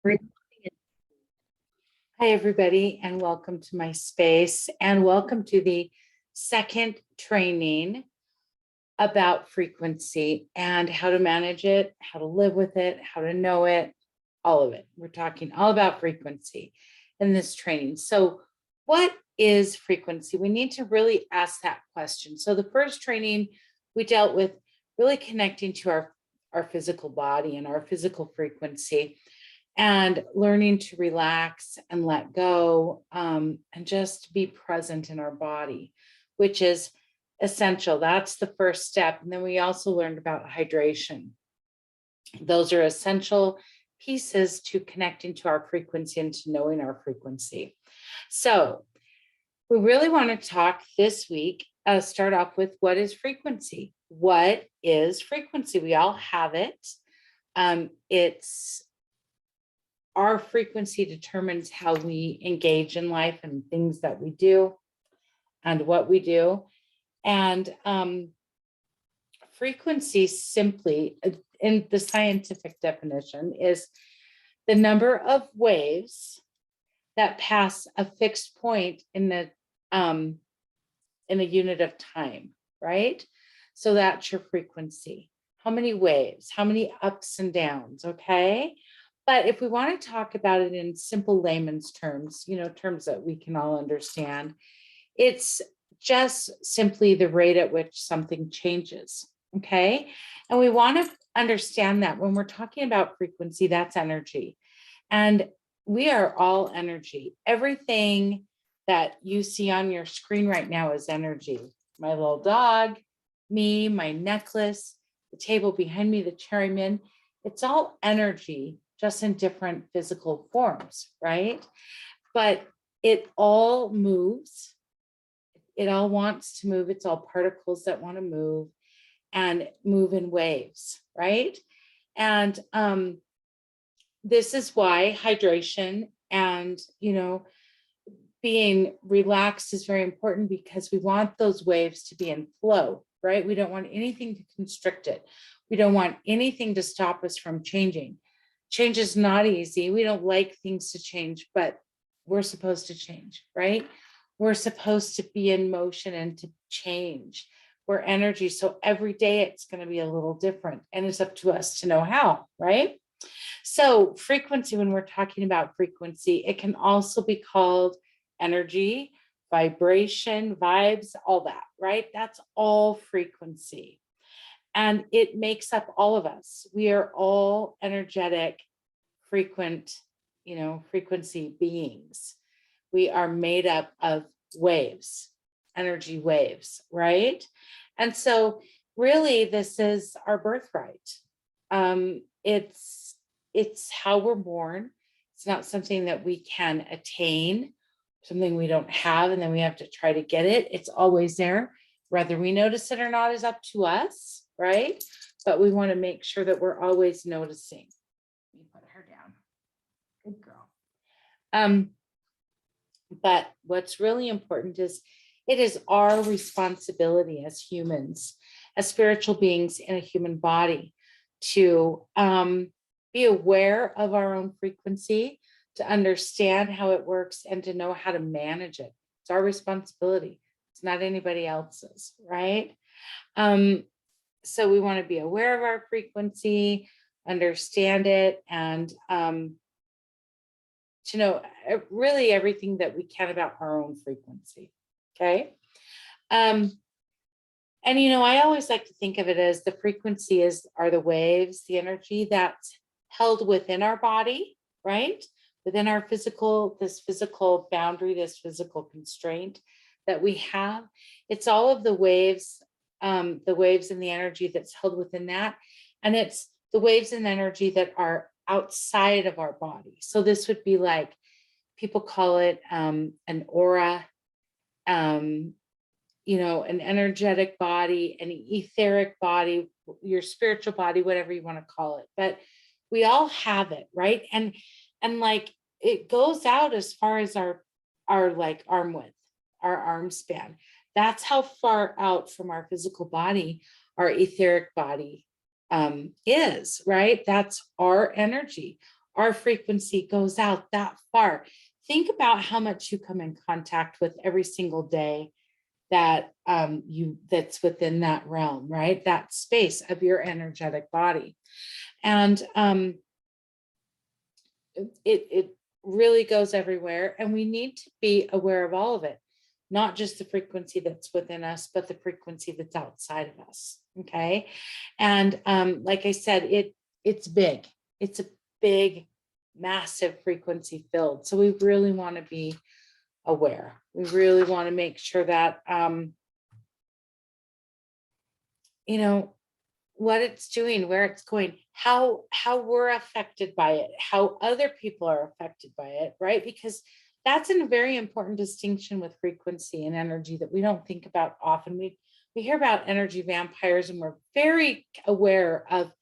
Hi, everybody, and welcome to my space, and welcome to the second training about frequency and how to manage it, how to live with it, how to know it, all of it. We're talking all about frequency in this training. So, what is frequency? We need to really ask that question. So, the first training we dealt with really connecting to our physical body and our physical frequency, and learning to relax and let go, and just be present in our body, which is essential. That's the first step. And then we also learned about hydration. Those are essential pieces to connecting to our frequency and to knowing our frequency. So we really want to talk this week, start off with what is frequency? What is frequency? We all have it. It's our frequency determines how we engage in life and things that we do and what we do. And frequency simply, in the scientific definition, is the number of waves that pass a fixed point in a unit of time, right? So that's your frequency. How many waves, how many ups and downs, okay? But if we want to talk about it in simple layman's terms, terms that we can all understand, it's just simply the rate at which something changes, okay? And we want to understand that when we're talking about frequency, that's energy. And we are all energy. Everything that you see on your screen right now is energy. My little dog, me, my necklace, the table behind me, the chair I'm in, it's all energy, just in different physical forms, right? But it all moves. It all wants to move. It's all particles that want to move and move in waves, right? And this is why hydration and, being relaxed is very important, because we want those waves to be in flow, right? We don't want anything to constrict it. We don't want anything to stop us from changing. Change is not easy. We don't like things to change, but we're supposed to change, right? We're supposed to be in motion and to change. We're energy. So every day it's going to be a little different, and it's up to us to know how, right? So frequency, when we're talking about frequency, it can also be called energy, vibration, vibes, all that, right? That's all frequency. And it makes up all of us. We are all energetic, frequency beings. We are made up of waves, energy waves, right? And so really this is our birthright. It's how we're born. It's not something that we can attain, something we don't have, and then we have to try to get it. It's always there. Whether we notice it or not is up to us, right? But we want to make sure that we're always noticing. Let me put her down. Good girl. But what's really important is it is our responsibility as humans, as spiritual beings in a human body, to be aware of our own frequency, to understand how it works, and to know how to manage it. It's our responsibility. It's not anybody else's, right? So we want to be aware of our frequency, understand it, and to know really everything that we can about our own frequency, okay? And I always like to think of it as the frequency are the waves, the energy that's held within our body, right? Within our this physical boundary, this physical constraint that we have. It's all of the waves and the energy that's held within that. And it's the waves and energy that are outside of our body. So this would be like, people call it an aura, an energetic body, an etheric body, your spiritual body, whatever you want to call it. But we all have it, right? And like it goes out as far as our like arm width, our arm span. That's how far out from our physical body our etheric body is, right? That's our energy. our frequency goes out that far. Think about how much you come in contact with every single day that that's within that realm, right? That space of your energetic body. And it really goes everywhere. And we need to be aware of all of it, not just the frequency that's within us, but the frequency that's outside of us. Okay. And like I said, it's big. It's a big, massive frequency field. So we really want to be aware. We really want to make sure that you know, what it's doing, where it's going, how we're affected by it, how other people are affected by it, right? Because that's a very important distinction with frequency and energy that we don't think about often. We hear about energy vampires, and we're very aware of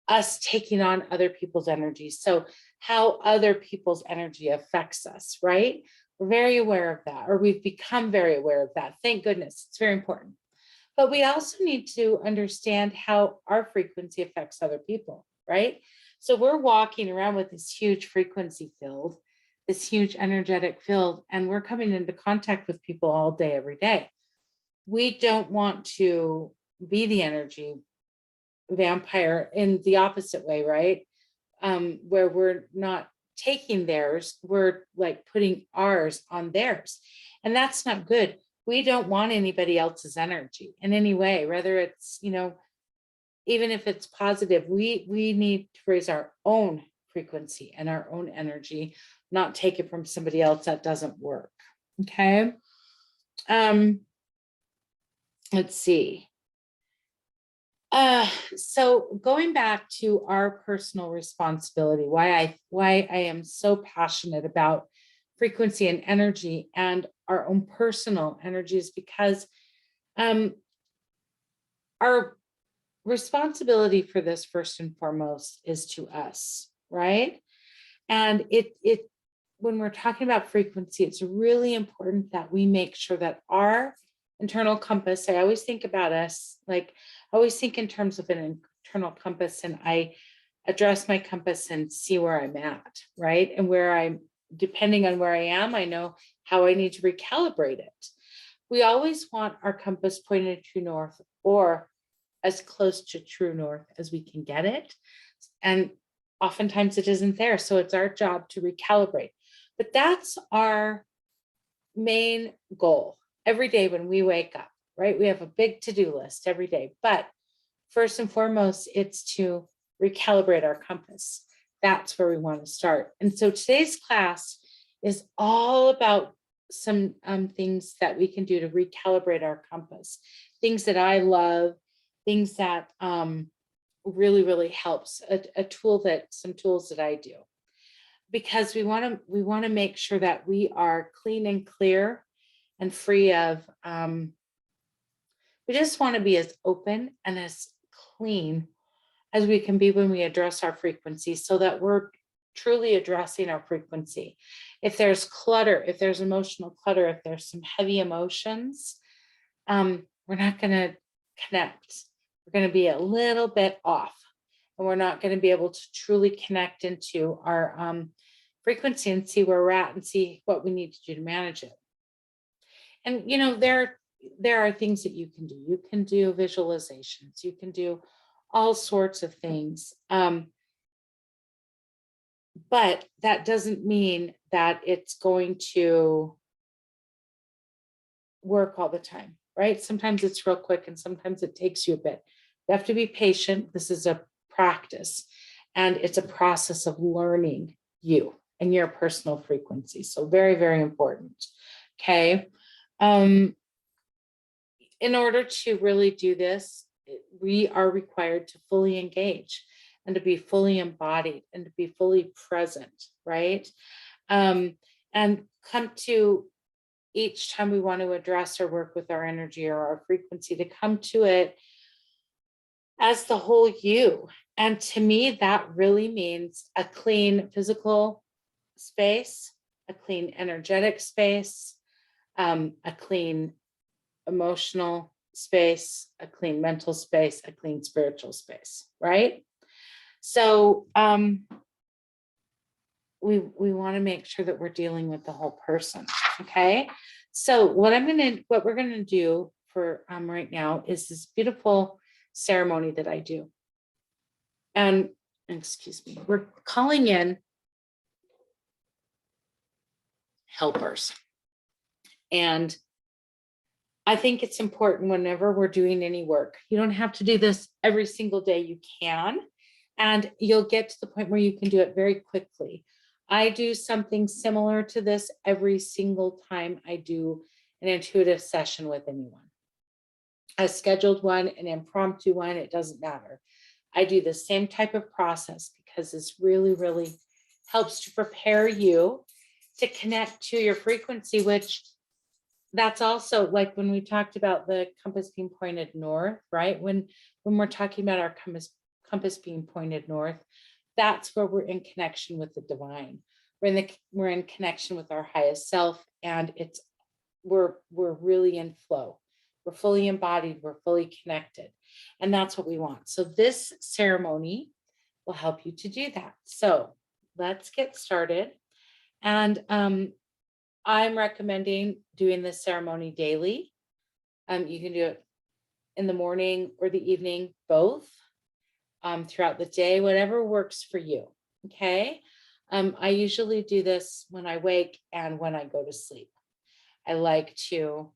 us taking on other people's energy. So how other people's energy affects us, right? We're very aware of that, or we've become very aware of that. Thank goodness, it's very important. But we also need to understand how our frequency affects other people, right? So we're walking around with this huge frequency field, this huge energetic field, and we're coming into contact with people all day, every day. We don't want to be the energy vampire in the opposite way, right? Where we're not taking theirs, we're like putting ours on theirs. And that's not good. We don't want anybody else's energy in any way, whether it's, even if it's positive, we need to raise our own frequency and our own energy, not take it from somebody else. That doesn't work. Okay. Let's see. So going back to our personal responsibility, why I am so passionate about frequency and energy and our own personal energies, because our responsibility for this, first and foremost, is to us, right? And it when we're talking about frequency, it's really important that we make sure that our internal compass, I always think about us, like I always think in terms of an internal compass, and I address my compass and see where I'm at, right? And where I'm, depending on where I am, I know how I need to recalibrate it. We always want our compass pointed true north, or as close to true north as we can get it. And oftentimes it isn't there. So it's our job to recalibrate. But that's our main goal every day when we wake up, right? We have a big to-do list every day. But first and foremost, it's to recalibrate our compass. That's where we want to start. And so today's class is all about some things that we can do to recalibrate our compass, things that I love, things that really, really helps, some tools that I do, because we want to make sure that we are clean and clear and free of, we just want to be as open and as clean as we can be when we address our frequency, so that we're truly addressing our frequency. If there's clutter, if there's emotional clutter, if there's some heavy emotions, we're not going to connect. We're going to be a little bit off, and we're not going to be able to truly connect into our frequency and see where we're at and see what we need to do to manage it. And, there are things that you can do. You can do visualizations. You can do all sorts of things. But that doesn't mean that it's going to work all the time, right? Sometimes it's real quick, and sometimes it takes you a bit. You have to be patient. This is a practice, and it's a process of learning you and your personal frequency. So very, very important. Okay. In order to really do this, we are required to fully engage and to be fully embodied and to be fully present, right? And come to, each time we want to address or work with our energy or our frequency, to come to it as the whole you. And to me, that really means a clean physical space, a clean energetic space, a clean emotional space, a clean mental space, a clean spiritual space, right? So we want to make sure that we're dealing with the whole person. Okay. So what we're gonna do for right now is this beautiful ceremony that I do. And excuse me, we're calling in helpers. And I think it's important whenever we're doing any work. You don't have to do this every single day. You can, and you'll get to the point where you can do it very quickly. I do something similar to this every single time I do an intuitive session with anyone. A scheduled one, an impromptu one, it doesn't matter. I do the same type of process because this really, really helps to prepare you to connect to your frequency, which that's also like when we talked about the compass being pointed north, right? When we're talking about our compass being pointed north, that's where we're in connection with the divine. We're in connection with our highest self, and we're really in flow. We're fully embodied, we're fully connected. And that's what we want. So this ceremony will help you to do that. So let's get started. And I'm recommending doing this ceremony daily. You can do it in the morning or the evening, both, throughout the day, whatever works for you. Okay. I usually do this when I wake and when I go to sleep. I like to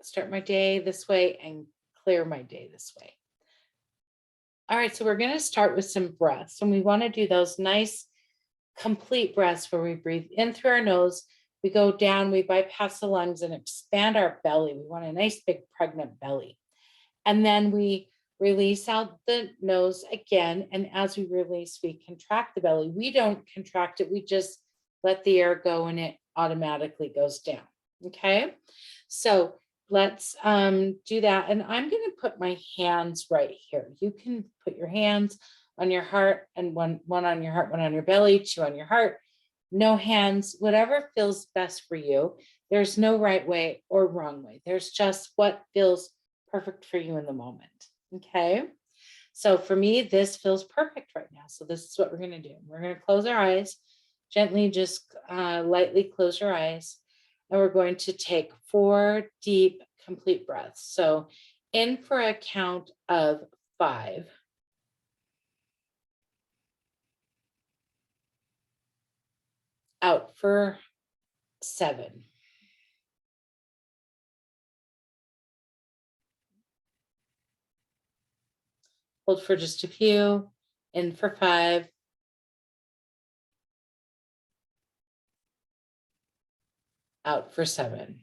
start my day this way and clear my day this way. All right, so we're going to start with some breaths, and we want to do those nice, complete breaths where we breathe in through our nose, we go down, we bypass the lungs and expand our belly. We want a nice, big, pregnant belly. And then we release out the nose again, and as we release, we contract the belly. We don't contract it, we just let the air go and it automatically goes down. Okay, so let's do that. And I'm going to put my hands right here. You can put your hands on your heart, and one on your heart, one on your belly, two on your heart, no hands, whatever feels best for you. There's no right way or wrong way. There's just what feels perfect for you in the moment. Okay, so for me, this feels perfect right now. So this is what we're going to do. We're going to close our eyes, gently, just lightly close your eyes. And we're going to take 4 deep, complete breaths. So in for a count of 5. Out for 7. Hold for just a few. In for 5. Out for 7.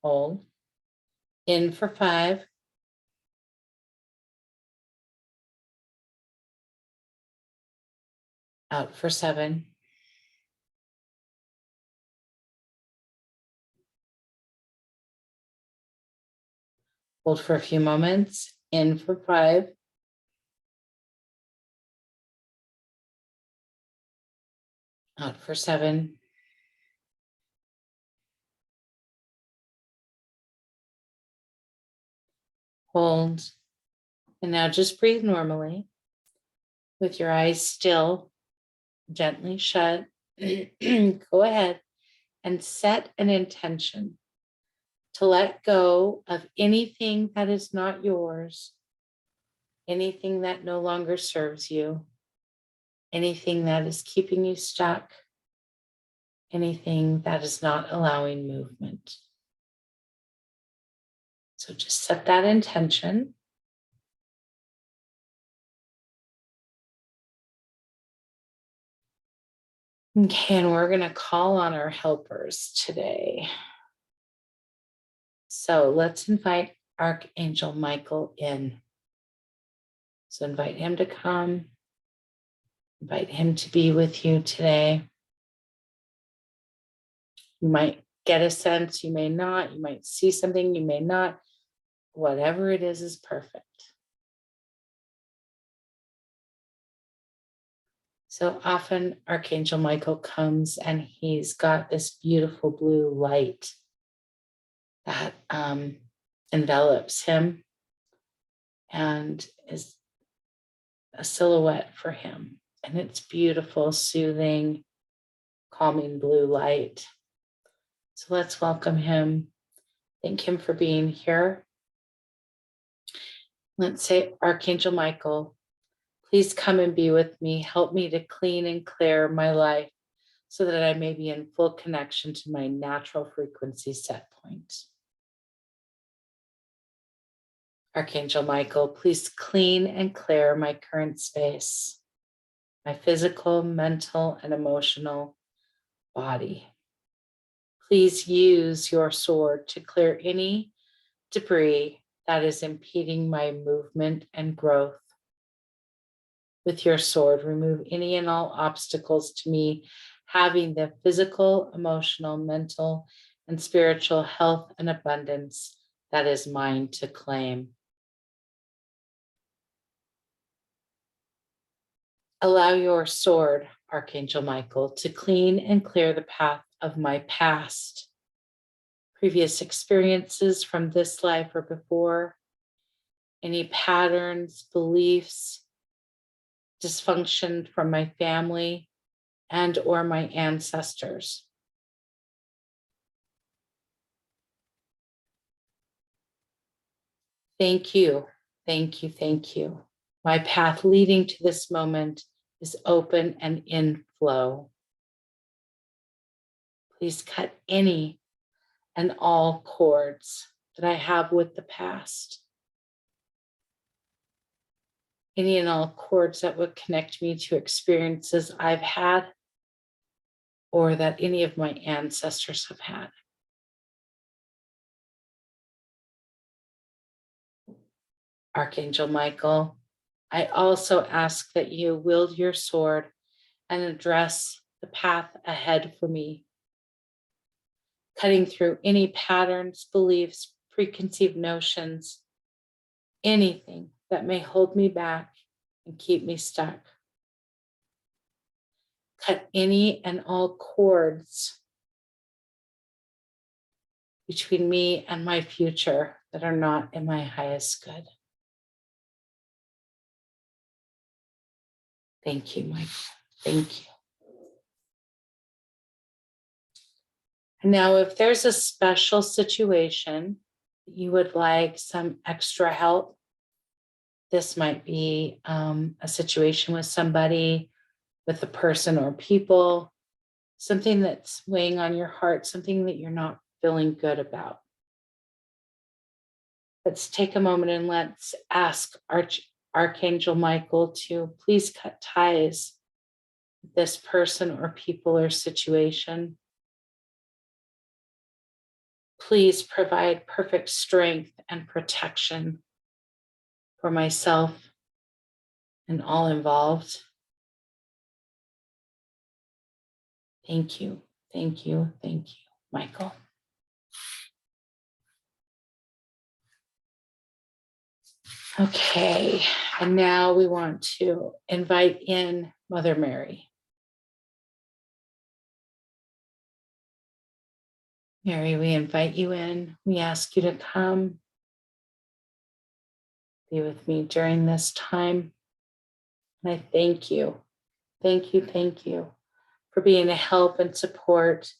Hold. In for 5. Out for 7. Hold for a few moments. In for 5. Out for 7. Hold. And now just breathe normally with your eyes still, gently shut. Go ahead and set an intention to let go of anything that is not yours, anything that no longer serves you, anything that is keeping you stuck, anything that is not allowing movement. So just set that intention. Okay, and we're going to call on our helpers today. So let's invite Archangel Michael in. So invite him to come. Invite him to be with you today. You might get a sense, you may not. You might see something, you may not. Whatever it is perfect. So often Archangel Michael comes and he's got this beautiful blue light that envelops him. and is a silhouette for him. And it's beautiful, soothing, calming blue light. So let's welcome him. Thank him for being here. Let's say, Archangel Michael, please come and be with me. Help me to clean and clear my life so that I may be in full connection to my natural frequency set point. Archangel Michael, please clean and clear my current space, my physical, mental, and emotional body. Please use your sword to clear any debris that is impeding my movement and growth. With your sword, remove any and all obstacles to me having the physical, emotional, mental, and spiritual health and abundance that is mine to claim. Allow your sword, Archangel Michael, to clean and clear the path of my past, previous experiences from this life or before, any patterns, beliefs, dysfunction from my family and or my ancestors. Thank you, thank you, thank you. My path leading to this moment is open and in flow. Please cut any and all cords that I have with the past. Any and all cords that would connect me to experiences I've had or that any of my ancestors have had. Archangel Michael, I also ask that you wield your sword and address the path ahead for me, cutting through any patterns, beliefs, preconceived notions, anything that may hold me back and keep me stuck. Cut any and all cords between me and my future that are not in my highest good. Thank you, Michael. Thank you. And now, if there's a special situation you would like some extra help, this might be a situation with somebody, with a person or people, something that's weighing on your heart, something that you're not feeling good about. Let's take a moment and let's ask Archangel Michael to please cut ties with this person or people or situation. Please provide perfect strength and protection for myself and all involved. Thank you, thank you, thank you, Michael. Okay, and now we want to invite in Mother Mary. Mary, we invite you in. We ask you to come be with me during this time. And I thank you, thank you, thank you for being a help and support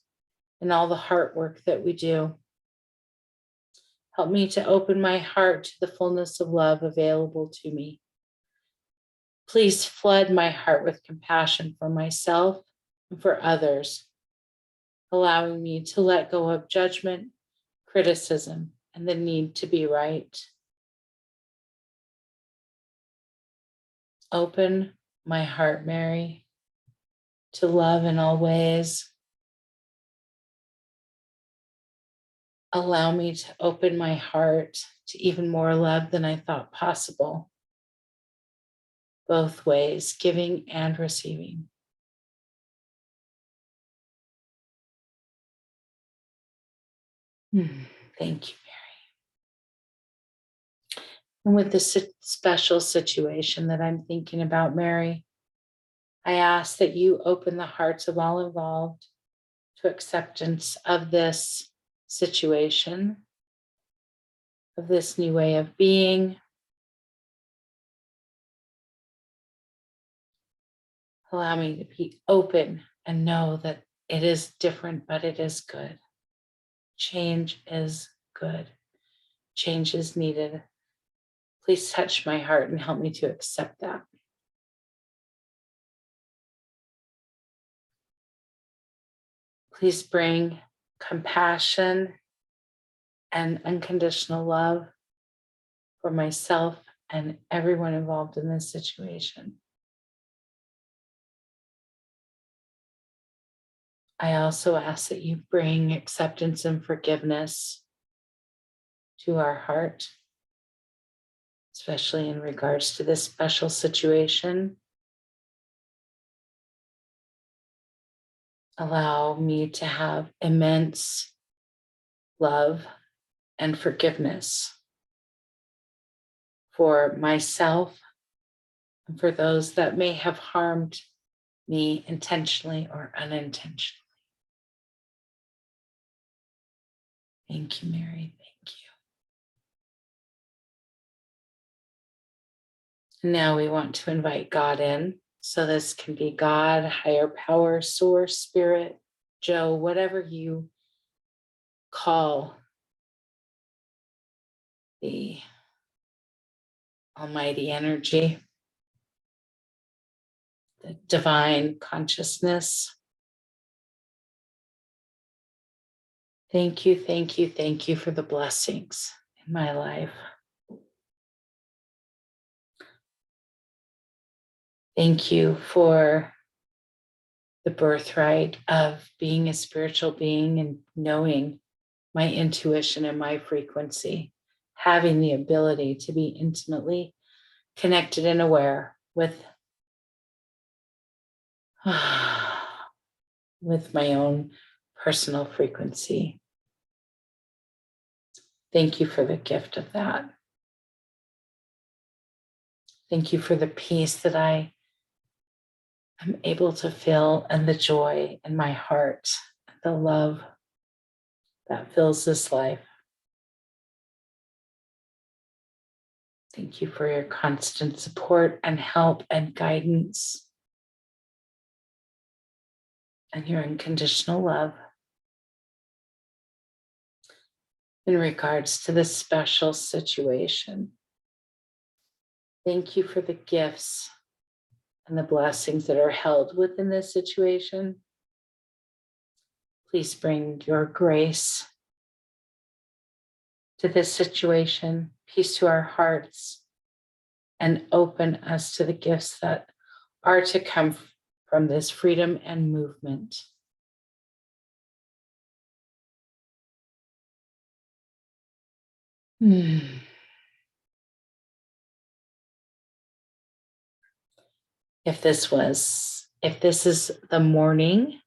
in all the heart work that we do. Help me to open my heart to the fullness of love available to me. Please flood my heart with compassion for myself and for others, allowing me to let go of judgment, criticism, and the need to be right. Open my heart, Mary, to love in all ways. Allow me to open my heart to even more love than I thought possible. Both ways, giving and receiving. Thank you, Mary. And with this special situation that I'm thinking about, Mary, I ask that you open the hearts of all involved to acceptance of this situation, of this new way of being, Allow me to be open and know that it is different, but it is good. Change is good. Change is needed. Please touch my heart and help me to accept that. Please bring compassion and unconditional love for myself and everyone involved in this situation. I also ask that you bring acceptance and forgiveness to our heart, especially in regards to this special situation. Allow me to have immense love and forgiveness for myself and for those that may have harmed me intentionally or unintentionally. Thank you, Mary. Thank you. Now we want to invite God in. So this can be God, higher power, source, spirit, Joe, whatever you call the almighty energy, the divine consciousness. Thank you, thank you, thank you for the blessings in my life. Thank you for the birthright of being a spiritual being and knowing my intuition and my frequency, having the ability to be intimately connected and aware with my own personal frequency. Thank you for the gift of that. Thank you for the peace that I am able to feel and the joy in my heart, the love that fills this life. Thank you for your constant support and help and guidance and your unconditional love. In regards to this special situation, thank you for the gifts and the blessings that are held within this situation. Please bring your grace to this situation, peace to our hearts, and open us to the gifts that are to come from this freedom and movement. If this is the morning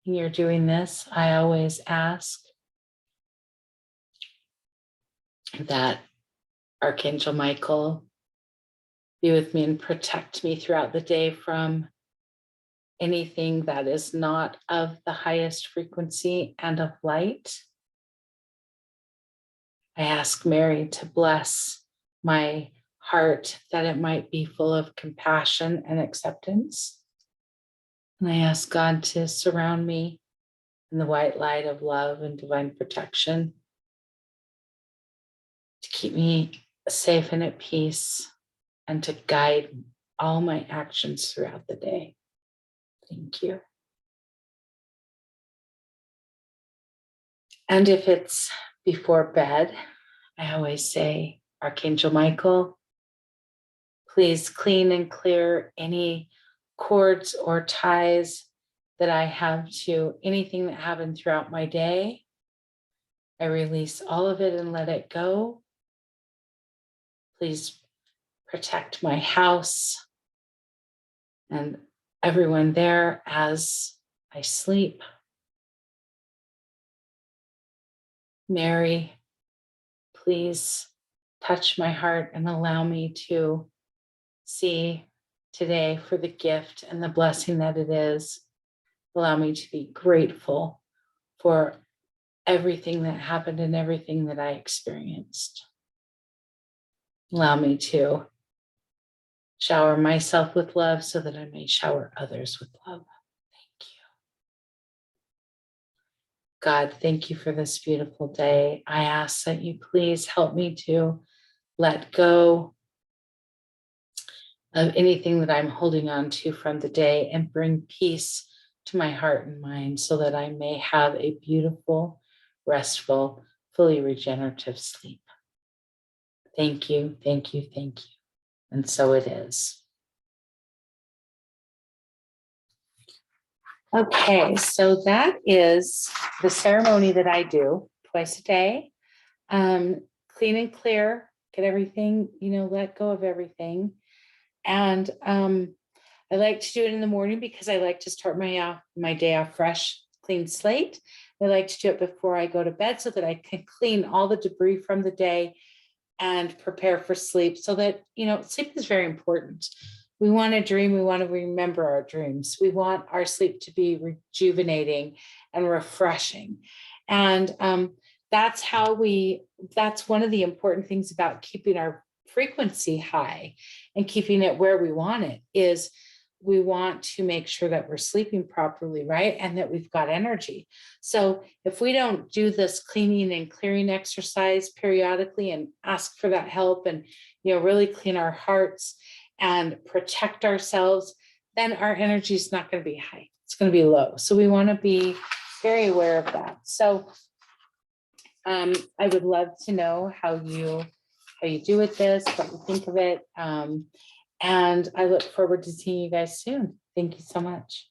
and you're doing this, I always ask that Archangel Michael be with me and protect me throughout the day from anything that is not of the highest frequency and of light. I ask Mary to bless my heart that it might be full of compassion and acceptance. And I ask God to surround me in the white light of love and divine protection, to keep me safe and at peace, and to guide all my actions throughout the day. Thank you. And if it's before bed, I always say, Archangel Michael, please clean and clear any cords or ties that I have to anything that happened throughout my day. I release all of it and let it go. Please protect my house and everyone there as I sleep. Mary, please touch my heart and allow me to see today for the gift and the blessing that it is. Allow me to be grateful for everything that happened and everything that I experienced. Allow me to shower myself with love so that I may shower others with love. Thank you. God, thank you for this beautiful day. I ask that you please help me to let go of anything that I'm holding on to from the day and bring peace to my heart and mind so that I may have a beautiful, restful, fully regenerative sleep. Thank you, thank you, thank you. And so it is. Okay, so that is the ceremony that I do twice a day. Clean and clear, get everything, let go of everything. And I like to do it in the morning because I like to start my day off fresh, clean slate. I like to do it before I go to bed so that I can clean all the debris from the day and prepare for sleep so that, sleep is very important. We want to dream. We want to remember our dreams. We want our sleep to be rejuvenating and refreshing. And that's one of the important things about keeping our frequency high and keeping it where we want it is we want to make sure that we're sleeping properly, right? And that we've got energy. So if we don't do this cleaning and clearing exercise periodically and ask for that help and, really clean our hearts and protect ourselves, then our energy is not going to be high. It's going to be low. So we want to be very aware of that. So I would love to know how you do with this, what you think of it. And I look forward to seeing you guys soon. Thank you so much.